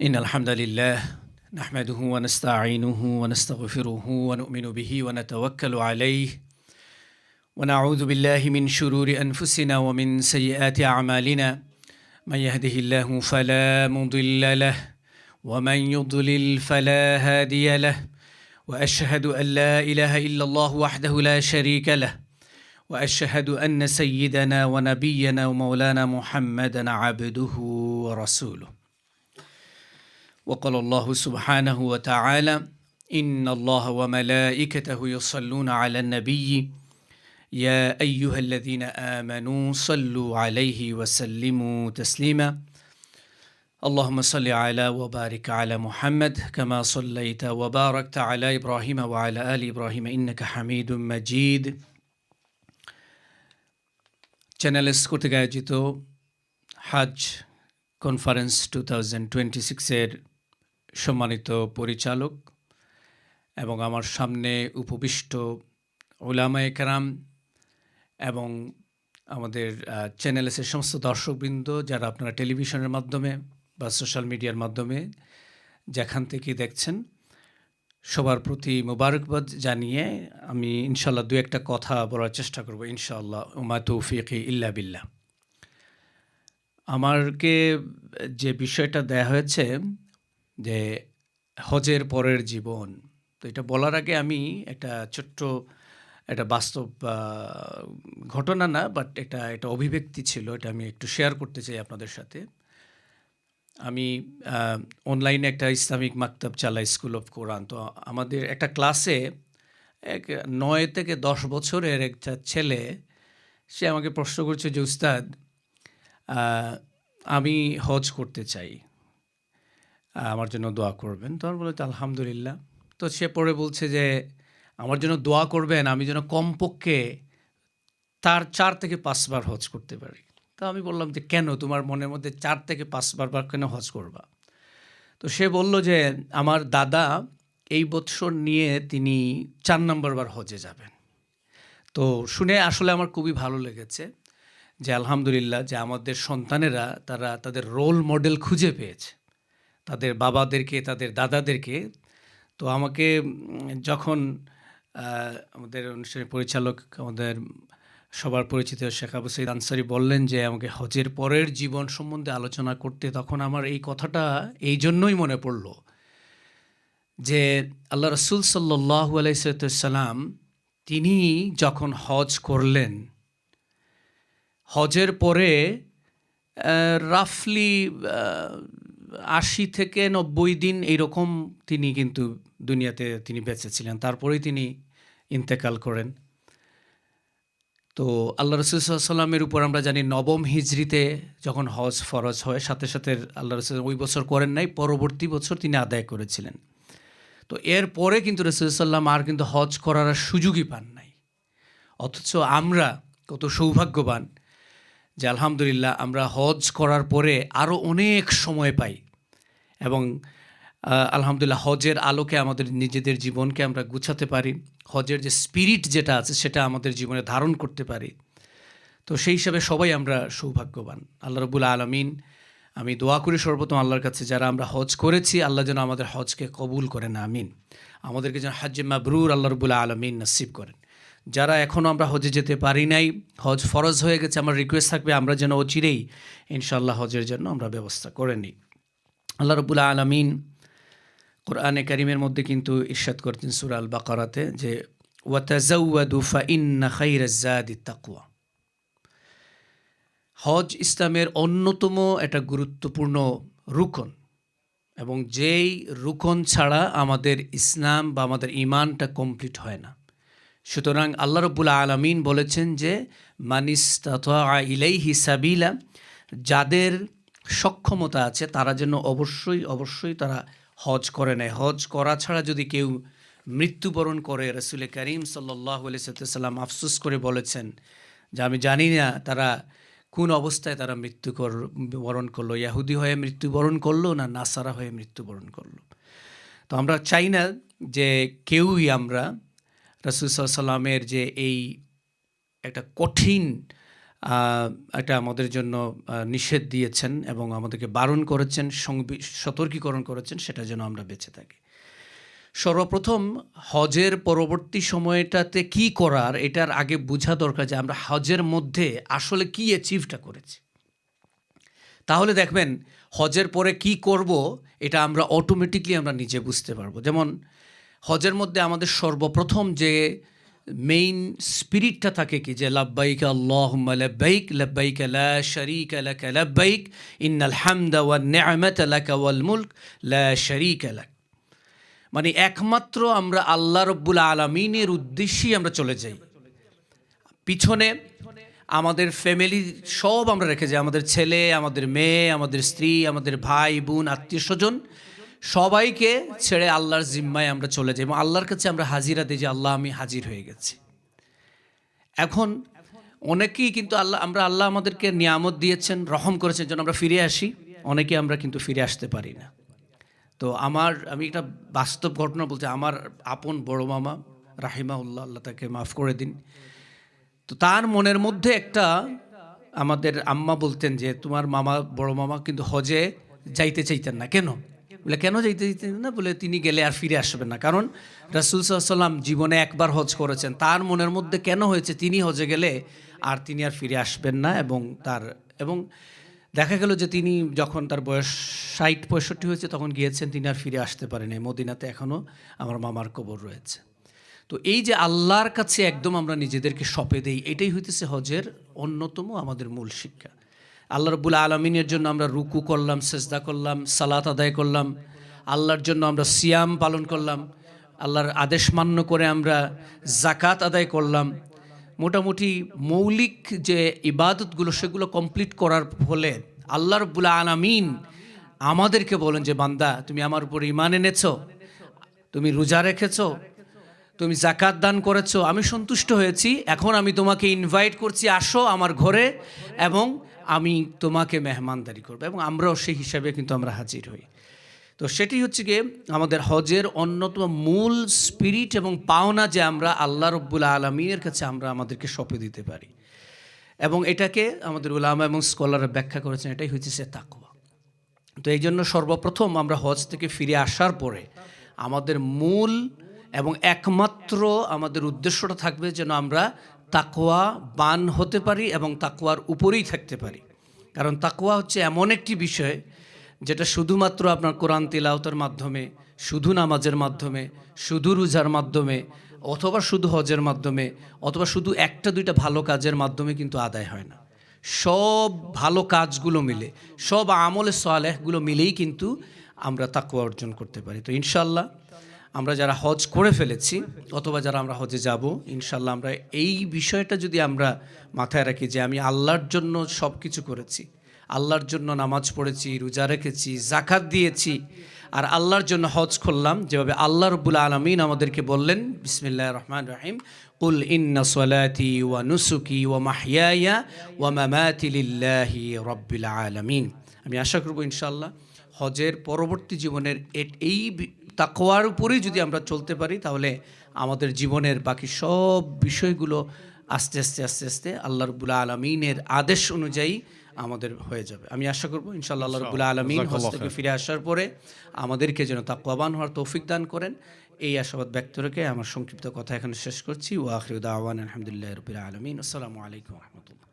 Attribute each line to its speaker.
Speaker 1: إن الحمد لله نحمده ونستعينه ونستغفره ونؤمن به ونتوكل عليه ونعوذ بالله من شرور أنفسنا ومن سيئات أعمالنا من يهده الله فلا مضل له ومن يضلل فلا هادي له وأشهد أن لا إله إلا الله وحده لا شريك له وأشهد أن سيدنا ونبينا ومولانا محمدا عبده ورسوله وقال الله سبحانه وتعالى إن الله وملائكته يصلون على النبي يا أيها الذين آمنوا صلوا عليه وسلموا تسليما اللهم صل على وبارك على محمد كما صليت وباركت على إبراهيم وعلى آل إبراهيم إنك حميد مجيد channels কর্তৃক আয়োজিত হাজ কনফারেন্স 2026-এর সম্মানিত পরিচালক এবং আমার সামনে উপবিষ্ট উলামায়ে কেরাম এবং আমাদের চ্যানেলসের সমস্ত দর্শকবৃন্দ যারা আপনারা টেলিভিশনের মাধ্যমে বা সোশ্যাল মিডিয়ার মাধ্যমে যেখান থেকে দেখছেন সবার প্রতি মোবারকবাদ জানিয়ে আমি ইনশাআল্লাহ দু একটা কথা বলার চেষ্টা করব ইনশাআল্লাহ ওমা তৌফিকি ইল্লা বিল্লাহ। আমাকে যে বিষয়টা দেয়া হয়েছে যে হজের পরের জীবন, তো এটা বলার আগে আমি একটা ছোট্ট একটা বাস্তব ঘটনা না, বাট এটা অভিব্যক্তি ছিল, এটা আমি একটু শেয়ার করতে চাই আপনাদের সাথে। আমি অনলাইনে একটা ইসলামিক মাকতাব চালাই, স্কুল অফ কোরআন। তো আমাদের একটা ক্লাসে 9 থেকে 10 বছরের একটা ছেলে, সে আমাকে প্রশ্ন করছে যে উস্তাদ আমি হজ করতে চাই, আমার জন্য দোয়া করবেন। তো আমি বললাম আলহামদুলিল্লাহ। তো সে পরে বলছে যে আমার জন্য দোয়া করবেন, আমি যেন কমপক্ষে তার 4 থেকে 5 বার হজ করতে পারি। তো আমি বললাম যে কেন, তোমার মনের মধ্যে 4 থেকে 5 বার কেন হজ করবা? তো সে বলল যে আমার দাদা এই বৎসর নিয়ে তিনি 4 নম্বর বার হজে যাবেন। তো শুনে আসলে আমার খুবই ভালো লেগেছে যে আলহামদুলিল্লাহ যে আমাদের সন্তানেরা তারা তাদের রোল মডেল খুঁজে পেয়েছে, তাদের বাবাদেরকে, তাদের দাদাদেরকে। তো আমাকে যখন আমাদের অনুষ্ঠানের পরিচালক, আমাদের সবার পরিচিত শেখ আবু সঈদ আনসারী বললেন যে আমাকে হজের পরের জীবন সম্বন্ধে আলোচনা করতে, তখন আমার এই কথাটা এই জন্যই মনে পড়ল যে আল্লাহ রসুল সাল্লাল্লাহু আলাইহি সাল্লাম তিনি যখন হজ করলেন, হজের পরে রাফলি 80 থেকে 90 দিন এইরকম তিনি কিন্তু দুনিয়াতে তিনি বেঁচে ছিলেন, তারপরেই তিনি ইন্তেকাল করেন। তো আল্লাহ রসুল সাল্লাল্লাহু আলাইহি সাল্লামের উপর আমরা জানি নবম হিজরিতে যখন হজ ফরজ হয়, সাথে সাথে আল্লাহ রসুল ওই বছর করেন নাই, পরবর্তী বছর তিনি আদায় করেছিলেন। তো এরপরে কিন্তু রসুল সাল্লাম আর কিন্তু হজ করার সুযোগই পান নাই। অথচ আমরা কত সৌভাগ্যবান যে আলহামদুলিল্লাহ আমরা হজ করার পরে আরও অনেক সময় পাই এবং আলহামদুলিল্লাহ হজের আলোকে আমাদের নিজেদের জীবনকে আমরা গুছাতে পারি, হজের যে স্পিরিট যেটা আছে সেটা আমাদের জীবনে ধারণ করতে পারি। তো সেই হিসাবে সবাই আমরা সৌভাগ্যবান। আল্লাহ রাব্বুল আলামিন, আমি দোয়া করি সর্বপ্রথম আল্লাহর কাছে যারা আমরা হজ করেছি আল্লাহ যেন আমাদের হজকে কবুল করেন, আমিন। আমাদেরকে যেন হজ্জে মাবরুর আল্লাহ রাব্বুল আলামিন নসিব করেন। যারা এখনও আমরা হজে যেতে পারি নাই, হজ ফরজ হয়ে গেছে, আমার রিকোয়েস্ট থাকবে আমরা যেন অচিরেই ইনশাআল্লাহ হজের জন্য আমরা ব্যবস্থা করে নিই। আল্লাহ রাব্বুল আলামিন কোরআনে কারিমের মধ্যে কিন্তু ইরশাদ করতেন সূরা আল বাকারাতে যে ওয়াতাজাওয়াদু ফাইন্না খায়রাজ যাদিত তাকওয়া। হজ ইসলামের অন্যতম একটা গুরুত্বপূর্ণ রুকন এবং যেই রুকন ছাড়া আমাদের ইসলাম বা আমাদের ঈমানটা কমপ্লিট হয় না। সুতরাং আল্লাহ রাব্বুল আলামিন বলেছেন যে মানিস্তাতা ইলাইহি সাবিলা, যাদের সক্ষমতা আছে তারা যেন অবশ্যই তারা হজ করে নেয়। হজ করা ছাড়া যদি কেউ মৃত্যুবরণ করে, রাসূল করিম সাল্লাল্লাহু আলাইহি সাল্লাম আফসোস করে বলেছেন যে আমি জানি না তারা কোন অবস্থায় তারা মৃত্যুবরণ করলো, ইহুদি হয়ে মৃত্যুবরণ করলো না নাসারা হয়ে মৃত্যুবরণ করলো। তো আমরা চাই না যে কেউই আমরা রাসূল সাল্লাল্লাহু আলাইহি সাল্লামের যে এই একটা কঠিন এটা আমাদের জন্য নিষেধ দিয়েছেন এবং আমাদেরকে বারণ করেছেন, সতর্কীকরণ করেছেন, সেটা যেন আমরা বেঁচে থাকি। সর্বপ্রথম হজের পরবর্তী সময়টাতে কি করার, এটার আগে বোঝা দরকার যে আমরা হজের মধ্যে আসলে কি অ্যাচিভটা করেছি। তাহলে দেখবেন হজের পরে কি করব এটা আমরা অটোমেটিকলি আমরা নিজে বুঝতে পারবো। যেমন হজের মধ্যে আমাদের সর্বপ্রথম যে মেইন স্পিরিটটা থাকে কি, যে লাব্বাইক আল্লাহুম্মা লাব্বাইক লাব্বাইক লা শারীকা লাক লাব্বাইক ইন্নাল হামদা ওয়ান নি'মাতা লাকা ওয়াল মুলক লা শারীকা লাক। মানে একমাত্র আমরা আল্লাহ রব্বুল আলামিনের উদ্দেশ্যেই আমরা চলে যাই। পিছনে আমাদের ফ্যামিলি সব আমরা রেখে যাই, আমাদের ছেলে, আমাদের মেয়ে, আমাদের স্ত্রী, আমাদের ভাই বোন, আত্মীয় স্বজন, সবাইকে ছেড়ে আল্লাহর জিম্মায় আমরা চলে যাই এবং আল্লাহর কাছে আমরা হাজিরা দিই যে আল্লাহ আমি হাজির হয়ে গেছি। এখন অনেকেই কিন্তু আল্লাহ আমাদেরকে নিয়ামত দিয়েছেন, রহম করেছেন যেন আমরা ফিরে আসি, অনেকে আমরা কিন্তু ফিরে আসতে পারি না। তো আমি একটা বাস্তব ঘটনা বলছি। আমার আপন বড় মামা রাহিমাহুল্লাহ, আল্লাহ তাকে মাফ করে দিন, তো তার মনের মধ্যে একটা, আমাদের আম্মা বলতেন যে তোমার বড় মামা কিন্তু হজে যাইতে চাইতেন না। কেন? বলে কেন যাইতে চাইতেন না? বলে তিনি গেলে আর ফিরে আসবেন না, কারণ রাসূল সাল্লাল্লাহু আলাইহি ওয়াসাল্লাম জীবনে একবার হজ করেছেন। তার মনের মধ্যে কেন হয়েছে তিনি হজে গেলে আর তিনি আর ফিরে আসবেন না, এবং দেখা গেল যে তিনি যখন তার বয়স ৬০-৬৫ হয়েছে তখন গিয়েছেন, তিনি আর ফিরে আসতে পারেন। মদিনাতে এখনও আমার মামার কবর রয়েছে। তো এই যে আল্লাহর কাছে একদম আমরা নিজেদেরকে সঁপে দেই, এটাই হইতেছে হজের অন্যতম আমাদের মূল শিক্ষা। আল্লাহ রাব্বুল আলামিনের জন্য আমরা রুকু করলাম, সেজদা করলাম, সালাত আদায় করলাম, আল্লাহর জন্য আমরা সিয়াম পালন করলাম, আল্লাহর আদেশ মান্য করে আমরা জাকাত আদায় করলাম। মোটামুটি মৌলিক যে ইবাদতগুলো সেগুলো কমপ্লিট করার ফলে আল্লাহ রাব্বুল আলামিন আমাদেরকে বলেন যে বান্দা তুমি আমার উপর ঈমান এনেছো, তুমি রোজা রেখেছো, তুমি জাকাত দান করেছো, আমি সন্তুষ্ট হয়েছি। এখন আমি তোমাকে ইনভাইট করছি, আসো আমার ঘরে এবং আমি তোমাকে মেহমানদারি করবো, এবং আমরাও সেই হিসাবে কিন্তু আমরা হাজির হই। তো সেটি হচ্ছে গিয়ে আমাদের হজের অন্যতম মূল স্পিরিট এবং পাওনা, যে আমরা আল্লাহ রব্বুল আলমিনের কাছে আমরা আমাদেরকে সঁপে দিতে পারি। এবং এটাকে আমাদের উলামা এবং স্কলাররা ব্যাখ্যা করেছেন, এটাই হচ্ছে সে তাকওয়া। তো এই জন্য সর্বপ্রথম আমরা হজ থেকে ফিরে আসার পরে আমাদের মূল এবং একমাত্র আমাদের উদ্দেশ্যটা থাকবে যেন আমরা তাকওয়া বান হতে পারি এবং তাকওয়ার উপরেই থাকতে পারি। কারণ তাকওয়া হচ্ছে এমন একটি বিষয় যেটা শুধুমাত্র আপনার কোরআন তিলাওয়াতের মাধ্যমে, শুধু নামাজের মাধ্যমে, শুধু রোজার মাধ্যমে, অথবা শুধু হজের মাধ্যমে, অথবা শুধু একটা দুইটা ভালো কাজের মাধ্যমে কিন্তু আদায় হয় না। সব ভালো কাজগুলো মিলে, সব আমলে সালেহগুলো মিলেই কিন্তু আমরা তাকওয়া অর্জন করতে পারি। তো ইনশাআল্লাহ আমরা যারা হজ করে ফেলেছি অথবা যারা আমরা হজে যাব, ইনশাআল্লাহ আমরা এই বিষয়টা যদি আমরা মাথায় রাখি যে আমি আল্লাহর জন্য সব কিছু করেছি, আল্লাহর জন্য নামাজ পড়েছি, রোজা রেখেছি, জাকাত দিয়েছি, আর আল্লাহর জন্য হজ করলাম, যেভাবে আল্লাহ রাব্বুল আলামিন আমাদেরকে বললেন বিসমিল্লাহির রহমানির রহিম, কুল ইন্না সলাতি ওয়া নুসুকি ওয়া মাহইয়ায়া ওয়া মামাতি লিল্লাহি রাব্বিল আলামিন। আমি আশা করব ইনশাআল্লাহ হজের পরবর্তী জীবনের এই তাকওয়ার উপরেই যদি আমরা চলতে পারি, তাহলে আমাদের জীবনের বাকি সব বিষয়গুলো আস্তে আস্তে আস্তে আস্তে আল্লাহ রাব্বুল আলামিনের আদেশ অনুযায়ী আমাদের হয়ে যাবে। আমি আশা করব ইনশাআল্লাহ আল্লাহ রাব্বুল আলামিন হজ থেকে ফিরে আসার পরে আমাদেরকে যেন তাকওয়াবান হওয়ার তৌফিক দান করেন। এই আশাবাদ ব্যক্ত রেখে আমার সংক্ষিপ্ত কথা এখানে শেষ করছি। ওয়া আখিরু দাওয়ানা আলহামদুলিল্লাহি রাব্বিল আলামিন। আসসালামু আলাইকুম ওয়া রাহমাতুল্লাহ।